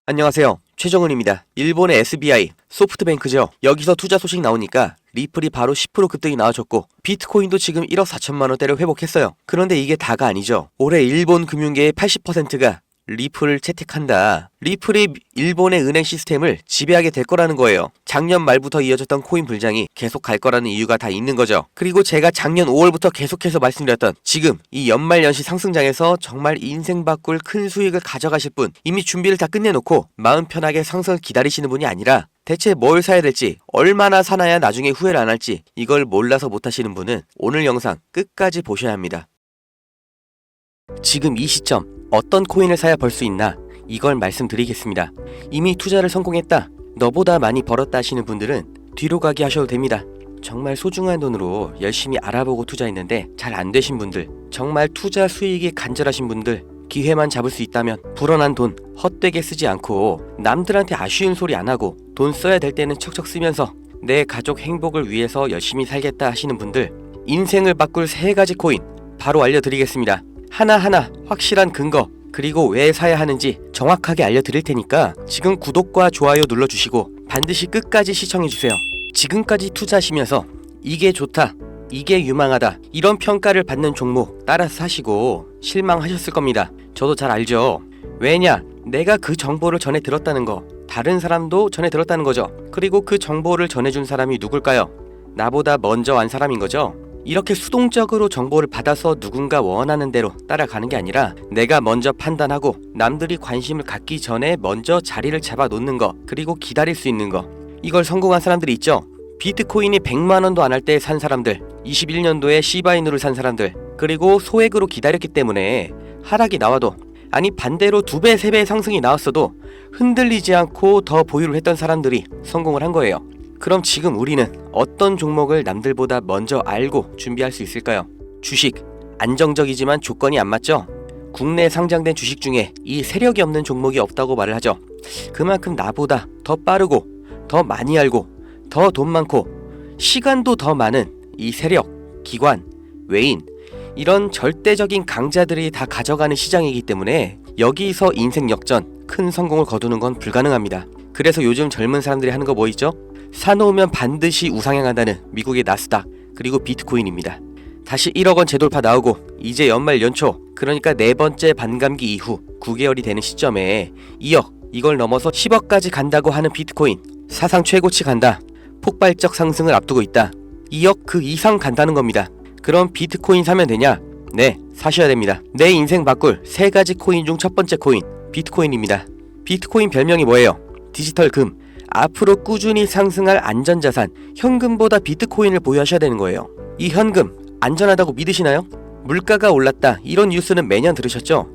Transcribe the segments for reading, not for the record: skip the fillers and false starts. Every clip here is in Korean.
안녕하세요. 최정은입니다. 일본의 SBI, 소프트뱅크죠. 여기서 투자 소식 나오니까 리플이 바로 10% 급등이 나와줬고 비트코인도 지금 1억 4천만 원대를 회복했어요. 그런데 이게 다가 아니죠. 올해 일본 금융계의 80%가 리플을 채택한다. 리플이 일본의 은행 시스템을 지배하게 될 거라는 거예요. 작년 말부터 이어졌던 코인 불장이 계속 갈 거라는 이유가 다 있는 거죠. 그리고 제가 작년 5월부터 계속해서 말씀드렸던 지금 이 연말연시 상승장에서 정말 인생 바꿀 큰 수익을 가져가실 분, 이미 준비를 다 끝내놓고 마음 편하게 상승을 기다리시는 분이 아니라 대체 뭘 사야 될지, 얼마나 사놔야 나중에 후회를 안 할지 이걸 몰라서 못하시는 분은 오늘 영상 끝까지 보셔야 합니다. 지금 이 시점 어떤 코인을 사야 벌 수 있나, 이걸 말씀드리겠습니다. 이미 투자를 성공했다, 너보다 많이 벌었다 하시는 분들은 뒤로 가기 하셔도 됩니다. 정말 소중한 돈으로 열심히 알아보고 투자했는데 잘 안 되신 분들, 정말 투자 수익이 간절하신 분들, 기회만 잡을 수 있다면 불어난 돈 헛되게 쓰지 않고 남들한테 아쉬운 소리 안 하고 돈 써야 될 때는 척척 쓰면서 내 가족 행복을 위해서 열심히 살겠다 하시는 분들, 인생을 바꿀 3가지 코인 바로 알려드리겠습니다. 하나하나 확실한 근거, 그리고 왜 사야 하는지 정확하게 알려드릴 테니까 지금 구독과 좋아요 눌러주시고 반드시 끝까지 시청해주세요. 지금까지 투자하시면서 이게 좋다, 이게 유망하다 이런 평가를 받는 종목 따라서 사시고 실망하셨을 겁니다. 저도 잘 알죠. 왜냐? 내가 그 정보를 전해 들었다는 거, 다른 사람도 전해 들었다는 거죠. 그리고 그 정보를 전해준 사람이 누굴까요? 나보다 먼저 안 사람인 거죠. 이렇게 수동적으로 정보를 받아서 누군가 원하는 대로 따라가는 게 아니라 내가 먼저 판단하고 남들이 관심을 갖기 전에 먼저 자리를 잡아 놓는 거, 그리고 기다릴 수 있는 거, 이걸 성공한 사람들이 있죠. 비트코인이 100만원도 안 할 때 산 사람들, 21년도에 시바이누를 산 사람들, 그리고 소액으로 기다렸기 때문에 하락이 나와도, 아니 반대로 2배, 3배 상승이 나왔어도 흔들리지 않고 더 보유를 했던 사람들이 성공을 한 거예요. 그럼 지금 우리는 어떤 종목을 남들보다 먼저 알고 준비할 수 있을까요? 주식, 안정적이지만 조건이 안 맞죠? 국내 상장된 주식 중에 이 세력이 없는 종목이 없다고 말을 하죠. 그만큼 나보다 더 빠르고 더 많이 알고 더 돈 많고 시간도 더 많은 이 세력, 기관, 외인, 이런 절대적인 강자들이 다 가져가는 시장이기 때문에 여기서 인생 역전, 큰 성공을 거두는 건 불가능합니다. 그래서 요즘 젊은 사람들이 하는 거 뭐 있죠? 사놓으면 반드시 우상향한다는 미국의 나스닥, 그리고 비트코인입니다. 다시 1억원 재돌파 나오고 이제 연말 연초, 그러니까 4번째 반감기 이후 9개월이 되는 시점에 2억, 이걸 넘어서 10억까지 간다고 하는 비트코인, 사상 최고치 간다, 폭발적 상승을 앞두고 있다, 2억 그 이상 간다는 겁니다. 그럼 비트코인 사면 되냐? 네, 사셔야 됩니다. 내 인생 바꿀 3가지 코인 중 첫 번째 코인, 비트코인입니다. 비트코인 별명이 뭐예요? 디지털 금. 앞으로 꾸준히 상승할 안전자산, 현금보다 비트코인을 보유하셔야 되는 거예요. 이 현금 안전하다고 믿으시나요? 물가가 올랐다, 이런 뉴스는 매년 들으셨죠?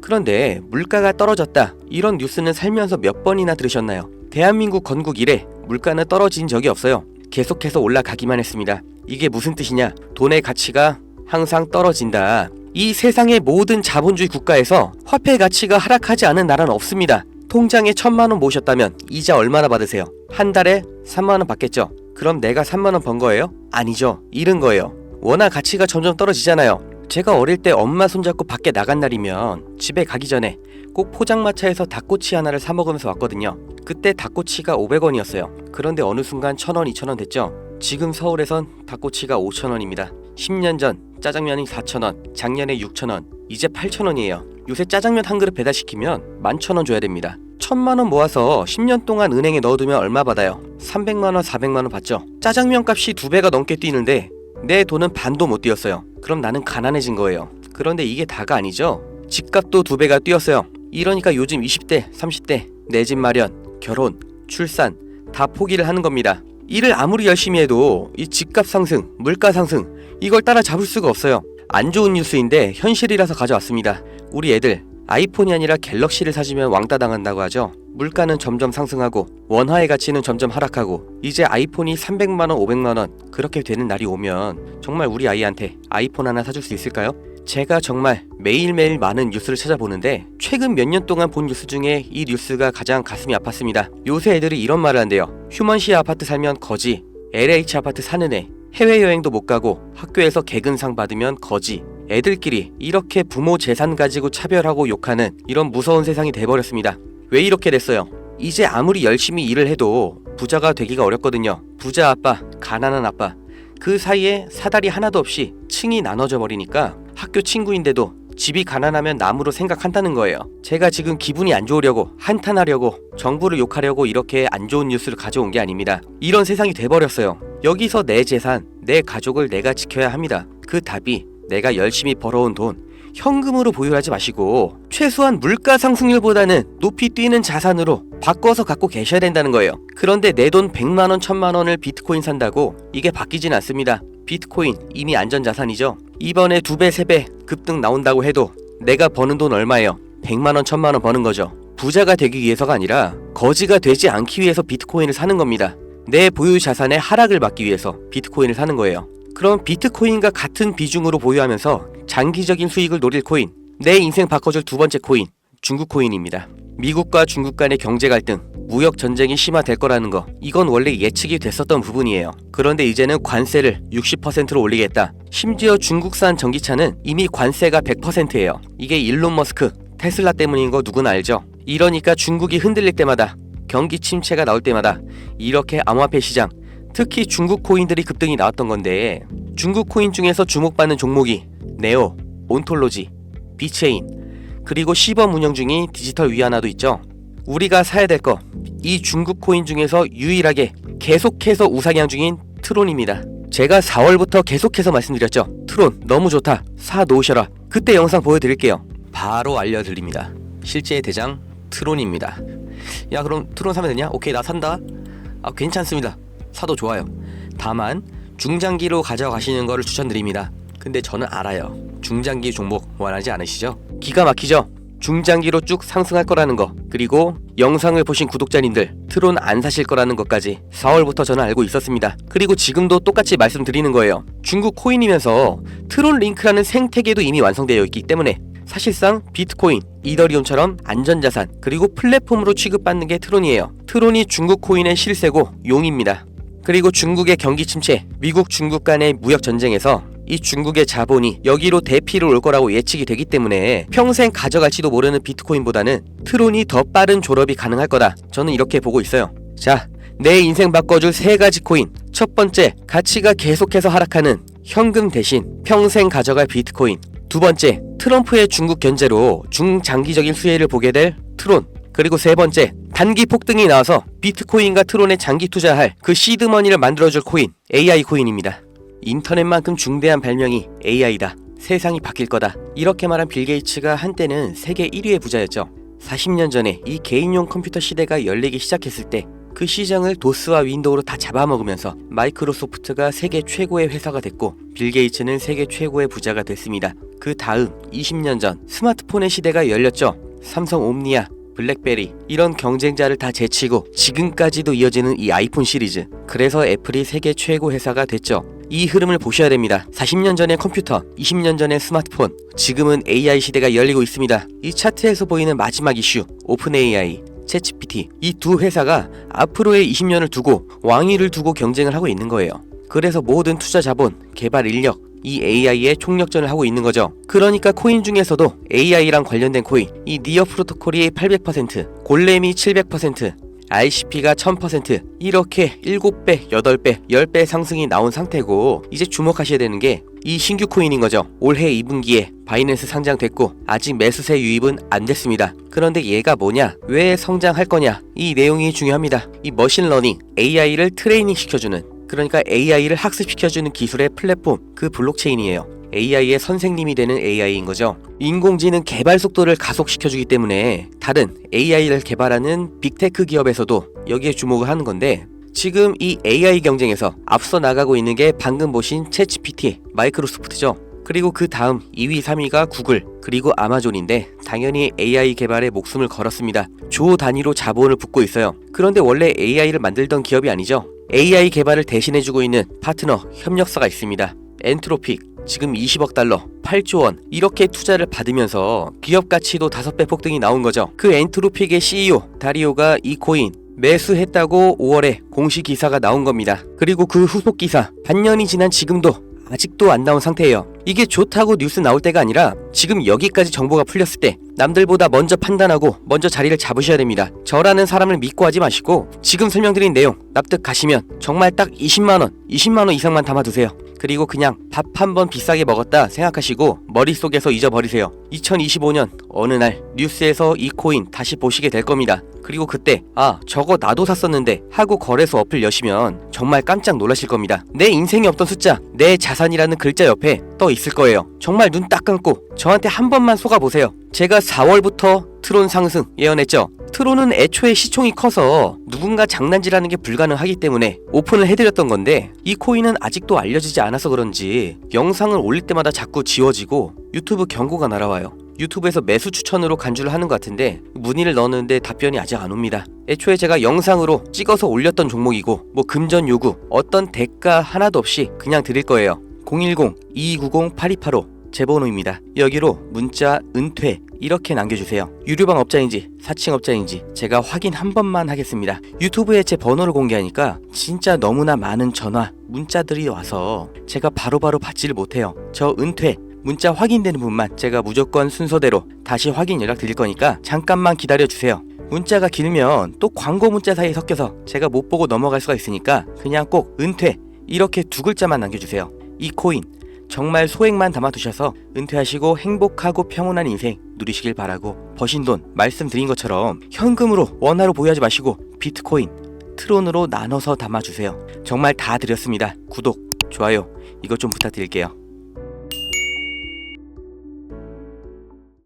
그런데 물가가 떨어졌다, 이런 뉴스는 살면서 몇 번이나 들으셨나요? 대한민국 건국 이래 물가는 떨어진 적이 없어요. 계속해서 올라가기만 했습니다. 이게 무슨 뜻이냐? 돈의 가치가 항상 떨어진다. 이 세상의 모든 자본주의 국가에서 화폐 가치가 하락하지 않은 나라는 없습니다. 통장에 1000만원 모셨다면 이자 얼마나 받으세요? 한 달에 3만원 받겠죠? 그럼 내가 3만원 번 거예요? 아니죠. 잃은 거예요. 워낙 가치가 점점 떨어지잖아요. 제가 어릴 때 엄마 손잡고 밖에 나간 날이면 집에 가기 전에 꼭 포장마차에서 닭꼬치 하나를 사 먹으면서 왔거든요. 그때 닭꼬치가 500원이었어요. 그런데 어느 순간 1000원, 2000원 됐죠? 지금 서울에선 닭꼬치가 5000원입니다. 10년 전 짜장면이 4000원, 작년에 6000원, 이제 8000원이에요. 요새 짜장면 한 그릇 배달시키면 11,000원 줘야 됩니다. 1000만원 모아서 10년 동안 은행에 넣어두면 얼마 받아요? 300만원, 400만원 받죠? 짜장면 값이 2배가 넘게 뛰는데 내 돈은 반도 못 뛰었어요. 그럼 나는 가난해진 거예요. 그런데 이게 다가 아니죠? 집값도 2배가 뛰었어요. 이러니까 요즘 20대, 30대 내 집 마련, 결혼, 출산 다 포기를 하는 겁니다. 일을 아무리 열심히 해도 이 집값 상승, 물가 상승, 이걸 따라잡을 수가 없어요. 안 좋은 뉴스인데 현실이라서 가져왔습니다. 우리 애들 아이폰이 아니라 갤럭시를 사주면 왕따 당한다고 하죠. 물가는 점점 상승하고 원화의 가치는 점점 하락하고 이제 아이폰이 300만원, 500만원 그렇게 되는 날이 오면 정말 우리 아이한테 아이폰 하나 사줄 수 있을까요? 제가 정말 매일매일 많은 뉴스를 찾아보는데 최근 몇 년 동안 본 뉴스 중에 이 뉴스가 가장 가슴이 아팠습니다. 요새 애들이 이런 말을 한대요. 휴먼시 아파트 살면 거지, LH 아파트 사는 애, 해외여행도 못 가고 학교에서 개근상 받으면 거지, 애들끼리 이렇게 부모 재산 가지고 차별하고 욕하는 이런 무서운 세상이 돼버렸습니다. 왜 이렇게 됐어요? 이제 아무리 열심히 일을 해도 부자가 되기가 어렵거든요. 부자 아빠, 가난한 아빠, 그 사이에 사다리 하나도 없이 층이 나눠져 버리니까 학교 친구인데도 집이 가난하면 남으로 생각한다는 거예요. 제가 지금 기분이 안 좋으려고, 한탄하려고, 정부를 욕하려고 이렇게 안 좋은 뉴스를 가져온 게 아닙니다. 이런 세상이 돼버렸어요. 여기서 내 재산, 내 가족을 내가 지켜야 합니다. 그 답이 내가 열심히 벌어온 돈 현금으로 보유하지 마시고 최소한 물가 상승률보다는 높이 뛰는 자산으로 바꿔서 갖고 계셔야 된다는 거예요. 그런데 내 돈 100만원, 1000만원을 비트코인 산다고 이게 바뀌진 않습니다. 비트코인 이미 안전자산이죠. 이번에 2배, 3배 급등 나온다고 해도 내가 버는 돈 얼마예요? 100만원, 1000만원 버는 거죠. 부자가 되기 위해서가 아니라 거지가 되지 않기 위해서 비트코인을 사는 겁니다. 내 보유 자산의 하락을 막기 위해서 비트코인을 사는 거예요. 그럼 비트코인과 같은 비중으로 보유하면서 장기적인 수익을 노릴 코인, 내 인생 바꿔줄 두 번째 코인, 중국 코인입니다. 미국과 중국 간의 경제 갈등, 무역 전쟁이 심화될 거라는 거, 이건 원래 예측이 됐었던 부분이에요. 그런데 이제는 관세를 60%로 올리겠다. 심지어 중국산 전기차는 이미 관세가 100%예요. 이게 일론 머스크, 테슬라 때문인 거 누구나 알죠. 이러니까 중국이 흔들릴 때마다, 경기 침체가 나올 때마다 이렇게 암호화폐 시장, 특히 중국 코인들이 급등이 나왔던 건데, 중국 코인 중에서 주목받는 종목이 네오, 온톨로지, 비체인, 그리고 시범 운영 중인 디지털 위안화도 있죠. 우리가 사야 될 거, 이 중국 코인 중에서 유일하게 계속해서 우상향 중인 트론입니다. 제가 4월부터 계속해서 말씀드렸죠. 트론 너무 좋다, 사 놓으셔라. 그때 영상 보여드릴게요. 바로 알려드립니다. 실제 대장 트론입니다. 야, 그럼 트론 사면 되냐? 오케이, 나 산다. 괜찮습니다. 사도 좋아요. 다만 중장기로 가져가시는 거를 추천드립니다. 근데 저는 알아요. 중장기 종목 원하지 않으시죠? 기가 막히죠? 중장기로 쭉 상승할 거라는 거, 그리고 영상을 보신 구독자님들 트론 안 사실 거라는 것까지 4월부터 저는 알고 있었습니다. 그리고 지금도 똑같이 말씀드리는 거예요. 중국 코인이면서 트론 링크라는 생태계도 이미 완성되어 있기 때문에 사실상 비트코인, 이더리움처럼 안전자산, 그리고 플랫폼으로 취급받는 게 트론이에요. 트론이 중국 코인의 실세고 용입니다. 그리고 중국의 경기 침체, 미국 중국 간의 무역 전쟁에서 이 중국의 자본이 여기로 대피를 올 거라고 예측이 되기 때문에 평생 가져갈지도 모르는 비트코인보다는 트론이 더 빠른 졸업이 가능할 거다. 저는 이렇게 보고 있어요. 자, 내 인생 바꿔줄 3가지 코인. 첫 번째, 가치가 계속해서 하락하는 현금 대신 평생 가져갈 비트코인. 두 번째, 트럼프의 중국 견제로 중장기적인 수혜를 보게 될 트론. 그리고 세 번째, 단기 폭등이 나와서 비트코인과 트론에 장기 투자할 그 시드머니를 만들어줄 코인, AI 코인입니다. 인터넷만큼 중대한 발명이 AI다. 세상이 바뀔 거다. 이렇게 말한 빌 게이츠가 한때는 세계 1위의 부자였죠. 40년 전에 이 개인용 컴퓨터 시대가 열리기 시작했을 때 그 시장을 도스와 윈도우로 다 잡아먹으면서 마이크로소프트가 세계 최고의 회사가 됐고 빌 게이츠는 세계 최고의 부자가 됐습니다. 그 다음 20년 전 스마트폰의 시대가 열렸죠. 삼성 옴니아, 블랙베리, 이런 경쟁자를 다 제치고 지금까지도 이어지는 이 아이폰 시리즈. 그래서 애플이 세계 최고 회사가 됐죠. 이 흐름을 보셔야 됩니다. 40년 전의 컴퓨터, 20년 전의 스마트폰, 지금은 AI 시대가 열리고 있습니다. 이 차트에서 보이는 마지막 이슈, 오픈 AI, 챗GPT, 이 두 회사가 앞으로의 20년을 두고 왕위를 두고 경쟁을 하고 있는 거예요. 그래서 모든 투자 자본, 개발 인력, 이 AI에 총력전을 하고 있는 거죠. 그러니까 코인 중에서도 AI랑 관련된 코인, 이 니어 프로토콜이 800%, 골렘이 700%, RCP가 1000%, 이렇게 7배, 8배, 10배 상승이 나온 상태고, 이제 주목하셔야 되는 게 이 신규 코인인 거죠. 올해 2분기에 바이낸스 상장됐고 아직 매수세 유입은 안 됐습니다. 그런데 얘가 뭐냐, 왜 성장할 거냐, 이 내용이 중요합니다. 이 머신러닝, AI를 트레이닝 시켜주는, 그러니까 AI를 학습시켜주는 기술의 플랫폼, 그 블록체인이에요. AI의 선생님이 되는 AI인 거죠. 인공지능 개발 속도를 가속시켜주기 때문에 다른 AI를 개발하는 빅테크 기업에서도 여기에 주목을 하는 건데, 지금 이 AI 경쟁에서 앞서 나가고 있는 게 방금 보신 챗GPT, 마이크로소프트죠. 그리고 그 다음 2위, 3위가 구글, 그리고 아마존인데 당연히 AI 개발에 목숨을 걸었습니다. 조 단위로 자본을 붓고 있어요. 그런데 원래 AI를 만들던 기업이 아니죠. AI 개발을 대신해주고 있는 파트너, 협력사가 있습니다. 엔트로픽, 지금 20억 달러, 8조 원, 이렇게 투자를 받으면서 기업 가치도 5배 폭등이 나온 거죠. 그 엔트로픽의 CEO 다리오가 이 코인 매수했다고 5월에 공식 기사가 나온 겁니다. 그리고 그 후속 기사, 반년이 지난 지금도 아직도 안 나온 상태예요. 이게 좋다고 뉴스 나올 때가 아니라 지금 여기까지 정보가 풀렸을 때 남들보다 먼저 판단하고 먼저 자리를 잡으셔야 됩니다. 저라는 사람을 믿고 하지 마시고 지금 설명드린 내용 납득 가시면 정말 딱 20만원 이상만 담아두세요. 그리고 그냥 밥 한 번 비싸게 먹었다 생각하시고 머릿속에서 잊어버리세요. 2025년 어느 날 뉴스에서 이 코인 다시 보시게 될 겁니다. 그리고 그때 아 저거 나도 샀었는데 하고 거래소 어플 여시면 정말 깜짝 놀라실 겁니다. 내 인생에 없던 숫자, 내 자산이라는 글자 옆에 떠 있을 거예요. 정말 눈 딱 감고 저한테 한 번만 속아보세요. 제가 4월부터 트론 상승 예언했죠. 트론은 애초에 시총이 커서 누군가 장난질하는 게 불가능하기 때문에 오픈을 해드렸던 건데 이 코인은 아직도 알려지지 않아서 그런지 영상을 올릴 때마다 자꾸 지워지고 유튜브 경고가 날아와요. 유튜브에서 매수 추천으로 간주를 하는 것 같은데 문의를 넣었는데 답변이 아직 안 옵니다. 애초에 제가 영상으로 찍어서 올렸던 종목이고 뭐 금전 요구 어떤 대가 하나도 없이 그냥 드릴 거예요. 010-2290-8285 제 번호입니다. 여기로 문자 은퇴 이렇게 남겨주세요. 유료방 업자인지 사칭 업자인지 제가 확인 한 번만 하겠습니다. 유튜브에 제 번호를 공개하니까 진짜 너무나 많은 전화 문자들이 와서 제가 바로바로 받지를 못해요. 저 은퇴 문자 확인되는 분만 제가 무조건 순서대로 다시 확인 연락 드릴 거니까 잠깐만 기다려주세요. 문자가 길면 또 광고 문자 사이에 섞여서 제가 못 보고 넘어갈 수가 있으니까 그냥 꼭 은퇴 이렇게 두 글자만 남겨주세요. 이 코인 정말 소액만 담아두셔서 은퇴하시고 행복하고 평온한 인생 누리시길 바라고 버신 돈 말씀드린 것처럼 현금으로 원화로 보유하지 마시고 비트코인, 트론으로 나눠서 담아주세요. 정말 다 드렸습니다. 구독, 좋아요 이것 좀 부탁드릴게요.